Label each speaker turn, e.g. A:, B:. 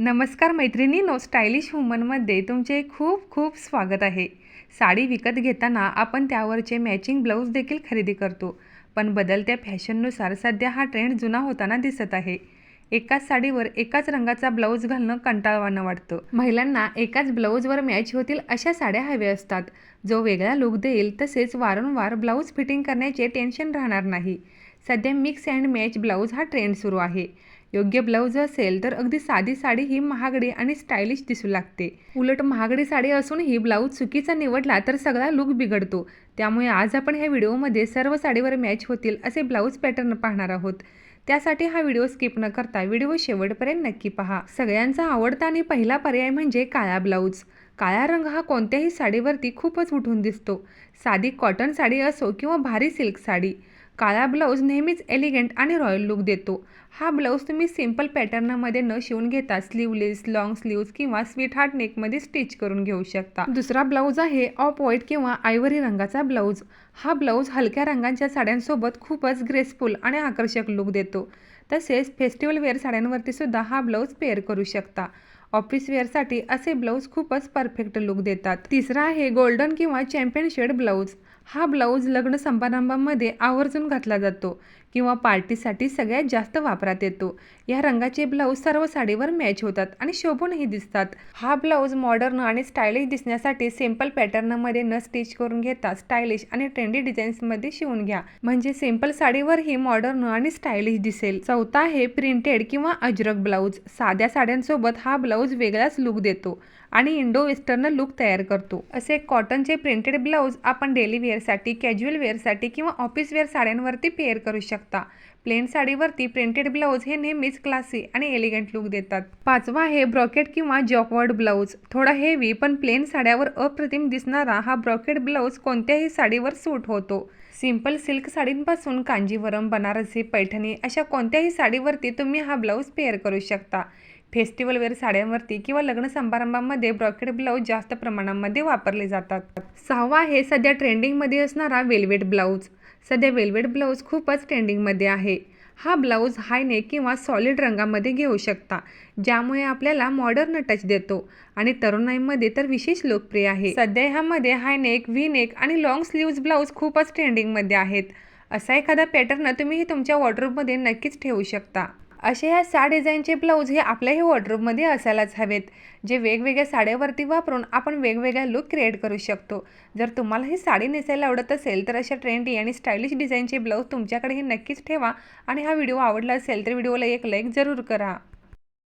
A: नमस्कार मैत्रिणींनो, स्टायलिश वुमनमध्ये तुमचे खूप खूप स्वागत आहे। साडी विकत घेताना आपण त्यावरचे मॅचिंग ब्लाऊज देखील खरेदी करतो, पण बदलत्या फॅशननुसार सध्या हा ट्रेंड जुना होताना दिसत आहे। एकाच साडीवर एकाच रंगाचा ब्लाऊज घालणं कंटाळवाणं वाटतं। महिलांना एकाच ब्लाऊजवर मॅच होतील अशा साड्या हव्या असतात, जो वेगळा लुक देईल, तसेच वारंवार ब्लाऊज फिटिंग करण्याचे टेन्शन राहणार नाही। सध्या मिक्स अँड मॅच ब्लाऊज हा ट्रेंड सुरू आहे। योग्य ब्लाऊज असेल तर अगदी साधी साडी ही महागडी आणि स्टायलिश दिसू लागते। उलट महागडी साडी असूनही ब्लाऊज चुकीचा निवडला तर सगळा लुक बिघडतो। त्यामुळे आज आपण ह्या व्हिडिओमध्ये सर्व साडीवर मॅच होतील असे ब्लाऊज पॅटर्न पाहणार आहोत। त्यासाठी हा व्हिडिओ स्किप न करता व्हिडिओ शेवटपर्यंत नक्की पहा। सगळ्यांचा आवडता आणि पहिला पर्याय म्हणजे काळा ब्लाऊज। काळा रंग हा कोणत्याही साडीवरती खूपच उठून दिसतो। साधी कॉटन साडी असो किंवा भारी सिल्क साडी, काळा ब्लाऊज नेहमीच एलिगंट आणि रॉयल लुक देतो। हा ब्लाऊज तुम्ही सिंपल पॅटर्नमध्ये न शिवून घेता स्लीवलेस, लॉंग स्लीव्ज किंवा स्वीट हार्ट नेकमध्ये स्टिच करून घेऊ शकता। दुसरा ब्लाऊज आहे ऑफ व्हाईट किंवा आयव्हरी रंगाचा ब्लाऊज। हा ब्लाऊज हलक्या रंगांच्या साड्यांसोबत खूपच ग्रेसफुल आणि आकर्षक लुक देतो। तसेच फेस्टिवल वेअर साड्यांवरती सुद्धा हा ब्लाऊज पेअर करू शकता। ऑफिस वेअरसाठी असे ब्लाऊज खूपच परफेक्ट लुक देतात। तिसरा आहे गोल्डन किंवा चॅम्पियन शेड ब्लाऊज। हा ब्लाऊज लग्न समारंभामध्ये आवर्जून घातला जातो किंवा पार्टीसाठी सगळ्यात जास्त वापरात येतो। या रंगाचे ब्लाऊज सर्व साडीवर मॅच होतात आणि शोभूनही दिसतात। हा ब्लाऊज मॉडर्न आणि स्टायलिश दिसण्यासाठी सिंपल पॅटर्नमध्ये न स्टिच करून घेता स्टायलिश आणि ट्रेंडी डिझाईन्समध्ये शिवून घ्या, म्हणजे सिंपल साडीवरही मॉडर्न आणि स्टायलिश दिसेल। चौथा आहे प्रिंटेड किंवा अजरक ब्लाऊज। साध्या साड्यांसोबत हा ब्लाऊज वेगळाच लुक देतो आणि इंडो वेस्टर्न लुक तयार करतो। असे कॉटनचे प्रिंटेड ब्लाऊज आपण डेली वेअरसाठी, कॅज्युअल वेअरसाठी किंवा ऑफिस वेअर साड्यांवरती पेअर करू शकता। प्लेन साडीवरती प्रिंटेड ब्लाऊज हे नेहमीच क्लासी आणि एलिगंट लुक देतात। पाचवा आहे ब्रॉकेट किंवा जॉकवर्ड ब्लाऊज। थोडा हेवी पण प्लेन साड्यावर अप्रतिम दिसणारा हा ब्रॉकेट ब्लाऊज कोणत्याही साडीवर सूट होतो। सिंपल सिल्क साडींपासून कांजीवरम, बनारसी, पैठणी अशा कोणत्याही साडीवरती तुम्ही हा ब्लाऊज पेअर करू शकता। फेस्टिवल वेअर साड्यांवरती किंवा लग्न समारंभामध्ये ब्रॉकेट ब्लाऊज जास्त प्रमाणामध्ये वापरले जातात। सहावा आहे सध्या ट्रेंडिंगमध्ये असणारा वेल्वेट ब्लाऊज। सध्या वेल्वेट ब्लाऊज खूपच ट्रेंडिंगमध्ये आहे। हा ब्लाऊज हाय नेक किंवा सॉलिड रंगामध्ये घेऊ शकता, ज्यामुळे आपल्याला मॉडर्न टच देतो आणि तरुणाईमध्ये तर विशेष लोकप्रिय आहे। सध्या ह्यामध्ये हाय नेक, व्ही नेक आणि लॉंग स्लीव्ज ब्लाऊज खूपच ट्रेंडिंगमध्ये आहेत। असा एखादा पॅटर्न तुम्ही तुमच्या वॉर्डरोबमध्ये नक्कीच ठेवू शकता। असे ह्या 6 डिझाईनचे ब्लाऊज हे आपल्याही वॉर्डरोबमध्ये असायलाच हवेत, जे वेगवेगळ्या साड्यावरती वापरून आपण वेगवेगळ्या लुक क्रिएट करू शकतो। जर तुम्हाला ही साडी नेसायला आवडत असेल तर अशा ट्रेंडी आणि स्टायलिश डिझाईनचे ब्लाऊज तुमच्याकडे हे नक्कीच ठेवा आणि हा व्हिडिओ आवडला असेल तर व्हिडिओला एक लाईक जरूर करा।